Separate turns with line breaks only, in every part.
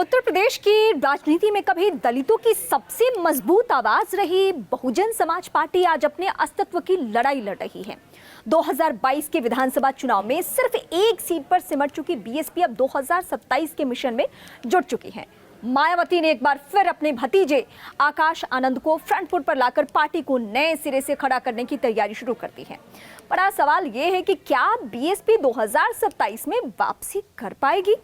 उत्तर प्रदेश की राजनीति में कभी दलितों की सबसे मजबूत आवाज रही बहुजन समाज पार्टी आज अपने अस्तित्व की लड़ाई लड़ रही है। 2022 के विधानसभा चुनाव में सिर्फ एक सीट पर सिमट चुकी बीएसपी अब 2027 के मिशन में जुट चुकी है। मायावती ने एक बार फिर अपने भतीजे आकाश आनंद को फ्रंट फुट पर लाकर पार्टी को नए सिरे से खड़ा करने की तैयारी शुरू कर दी है। बड़ा सवाल यह है कि क्या बीएसपी 2027 में वापसी कर पाएगी?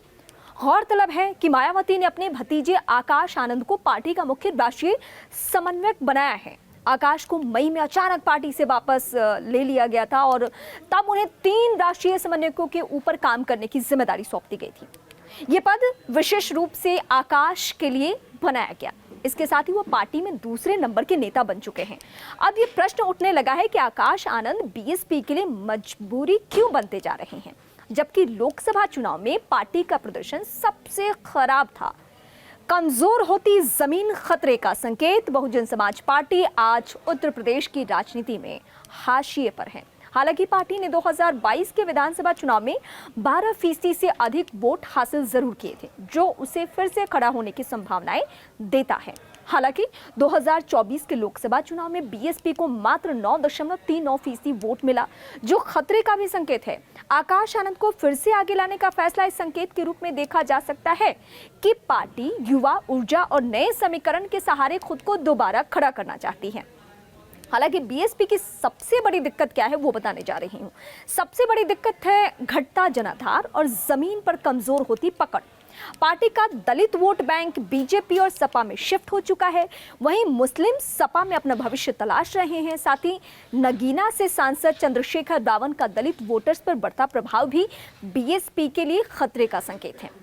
गौरतलब है कि मायावती ने अपने भतीजे आकाश आनंद को पार्टी का मुख्य राष्ट्रीय समन्वयक बनाया है। आकाश को मई में अचानक पार्टी से वापस ले लिया गया था और तब उन्हें 3 राष्ट्रीय समन्वयकों के ऊपर काम करने की जिम्मेदारी सौंप दी गई थी। ये पद विशेष रूप से आकाश के लिए बनाया गया। इसके साथ ही वो पार्टी में दूसरे नंबर के नेता बन चुके हैं। अब ये प्रश्न उठने लगा है कि आकाश आनंद बीएसपी के लिए मजबूरी क्यों बनते जा रहे हैं, जबकि लोकसभा चुनाव में पार्टी का प्रदर्शन सबसे खराब था। कमजोर होती जमीन खतरे का संकेत। बहुजन समाज पार्टी आज उत्तर प्रदेश की राजनीति में हाशिए पर है। हालांकि पार्टी ने 2022 के विधानसभा चुनाव में 12% से अधिक वोट हासिल जरूर किए थे, जो उसे फिर से खड़ा होने की संभावनाएं देता है। हालांकि 2024 के लोकसभा चुनाव में बीएसपी को मात्र 9.39% वोट मिला, जो खतरे का भी संकेत है। आकाश आनंद को फिर से आगे लाने का फैसला इस संकेत के रूप में देखा जा सकता है कि पार्टी युवा ऊर्जा और नए समीकरण के सहारे खुद को दोबारा खड़ा करना चाहती है। हालांकि बीएसपी की सबसे बड़ी दिक्कत क्या है वो बताने जा रही हूँ। सबसे बड़ी दिक्कत है घटता जनाधार और जमीन पर कमजोर होती पकड़। पार्टी का दलित वोट बैंक बीजेपी और सपा में शिफ्ट हो चुका है। वहीं मुस्लिम सपा में अपना भविष्य तलाश रहे हैं। साथ ही नगीना से सांसद चंद्रशेखर रावण का दलित वोटर्स पर बढ़ता प्रभाव भी बीएसपी के लिए खतरे का संकेत है।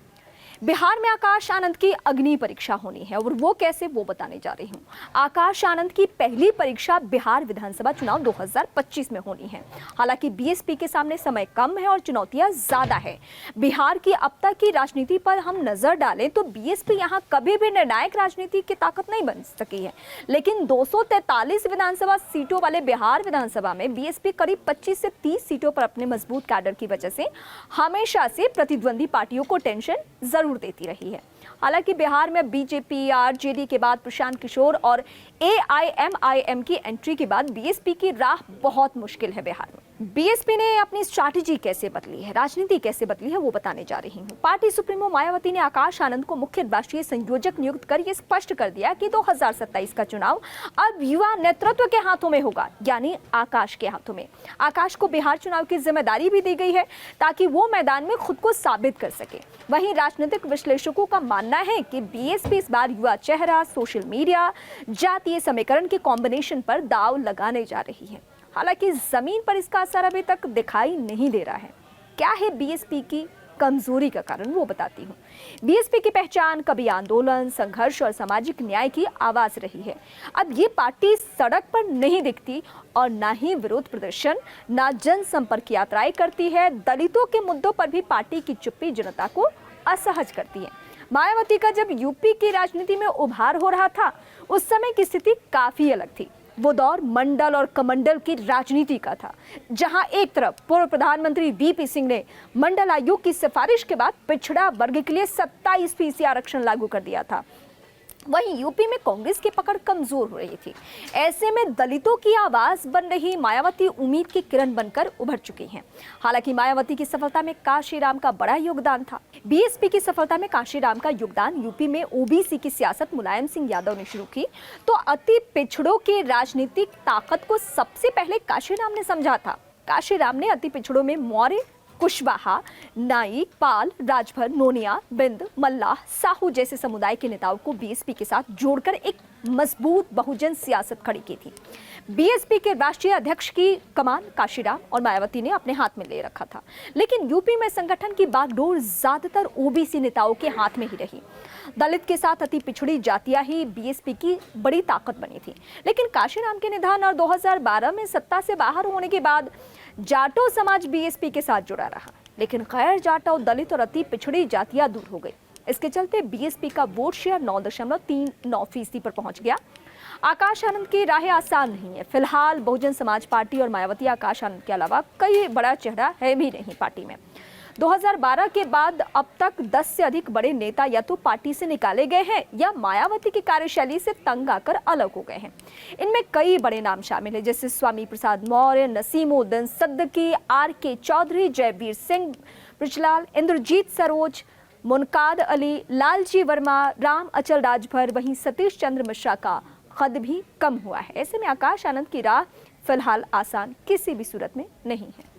बिहार में आकाश आनंद की अग्नि परीक्षा होनी है और वो कैसे, वो बताने जा रही हूँ। आकाश आनंद की पहली परीक्षा बिहार विधानसभा चुनाव 2025 में होनी है। हालांकि बीएसपी के सामने समय कम है और चुनौतियां ज्यादा है। बिहार की अब तक की राजनीति पर हम नजर डालें तो बीएसपी यहाँ कभी भी निर्णायक राजनीति की ताकत नहीं बन सकी है, लेकिन 243 विधानसभा सीटों वाले बिहार विधानसभा में बीएसपी करीब 25 से 30 सीटों पर अपने मजबूत कैडर की वजह से हमेशा से प्रतिद्वंदी पार्टियों को टेंशन जरूर देती रही है। हालांकि बिहार में बीजेपी आरजेडी के बाद प्रशांत किशोर और एआईएमआईएम की एंट्री के बाद बीएसपी की राह बहुत मुश्किल है। बिहार में बीएसपी ने अपनी स्ट्रैटेजी कैसे बदली है, राजनीति कैसे बदली है, वो बताने जा रही हूँ। पार्टी सुप्रीमो मायावती ने आकाश आनंद को मुख्य राष्ट्रीय संयोजक नियुक्त कर ये स्पष्ट कर दिया कि 2027 का चुनाव अब युवा नेतृत्व के हाथों में होगा, यानी आकाश के हाथों में। आकाश को बिहार चुनाव की जिम्मेदारी भी दी गई है ताकि वो मैदान में खुद को साबित कर सके। वहीं राजनीतिक विश्लेषकों का मानना है कि बीएसपी इस बार युवा चेहरा, सोशल मीडिया, जातीय समीकरण के कॉम्बिनेशन पर दांव लगाने जा रही है। हालांकि जमीन पर इसका असर अभी तक दिखाई नहीं दे रहा है। क्या है बीएसपी की कमजोरी का कारण, वो बताती हूँ। बीएसपी की पहचान कभी आंदोलन, संघर्ष और सामाजिक न्याय की आवाज रही है। अब ये पार्टी सड़क पर नहीं दिखती और ना ही विरोध प्रदर्शन, ना जनसंपर्क यात्राएं करती है। दलितों के मुद्दों पर भी पार्टी की चुप्पी जनता को असहज करती है। मायावती का जब यूपी की राजनीति में उभार हो रहा था, उस समय की स्थिति काफी अलग थी। वो दौर मंडल और कमंडल की राजनीति का था, जहां एक तरफ पूर्व प्रधानमंत्री वीपी सिंह ने मंडल आयोग की सिफारिश के बाद पिछड़ा वर्ग के लिए 27% आरक्षण लागू कर दिया था। वहीं यूपी में कांग्रेस की पकड़ कमजोर हो रही थी। ऐसे में दलितों की आवाज बन रही मायावती उम्मीद की किरण बनकर उभर चुकी हैं। हालांकि मायावती की सफलता में काशीराम का बड़ा योगदान था। बीएसपी की सफलता में काशीराम का योगदान। यूपी में ओबीसी की सियासत मुलायम सिंह यादव ने शुरू की तो अति पिछड़ों की राजनीतिक ताकत को सबसे पहले काशीराम ने समझा था। काशीराम ने अति पिछड़ों में मौर्य, कुशवाहा, नाईक, पाल, राजभर, नोनिया, बिंद, मल्लाह, साहू जैसे समुदाय के नेताओं को बीएसपी के साथ जोड़कर एक मजबूत बहुजन सियासत खड़ी की थी। बीएसपी के राष्ट्रीय अध्यक्ष की कमान काशीराम और मायावती ने अपने हाथ में ले रखा था, लेकिन यूपी में संगठन की बागडोर ज्यादातर ओबीसी नेताओं के हाथ में ही रही। दलित के साथ अति पिछड़ी जातियां ही बीएसपी की बड़ी ताकत बनी थी। लेकिन काशीराम के निधन और 2012 में सत्ता से बाहर होने के बाद जाटो समाज बीएसपी के साथ जुड़ा रहा, लेकिन गैर जाटो, दलित और अति पिछड़ी जातियां दूर हो गई। इसके चलते बीएसपी का वोट शेयर 9.39% पर पहुंच गया। आकाश आनंद की राह आसान नहीं है। फिलहाल बहुजन समाज पार्टी और मायावती आकाश आनंद के अलावा कई बड़ा चेहरा है भी नहीं पार्टी में। 2012 के बाद अब तक 10 से अधिक बड़े नेता या तो पार्टी से निकाले गए हैं या मायावती की कार्यशैली से तंग आकर अलग हो गए हैं। इनमें कई बड़े नाम शामिल हैं, जैसे स्वामी प्रसाद मौर्य, नसीमुद्दीन सिद्दीकी, आर.के. चौधरी, जयवीर सिंह ब्रिजलाल, इंद्रजीत सरोज, मुनकाद अली, लालजी वर्मा, राम अचल राजभर। वहीं सतीश चंद्र मिश्रा का कद भी कम हुआ है। ऐसे में आकाश आनंद की राह फिलहाल आसान किसी भी सूरत में नहीं है।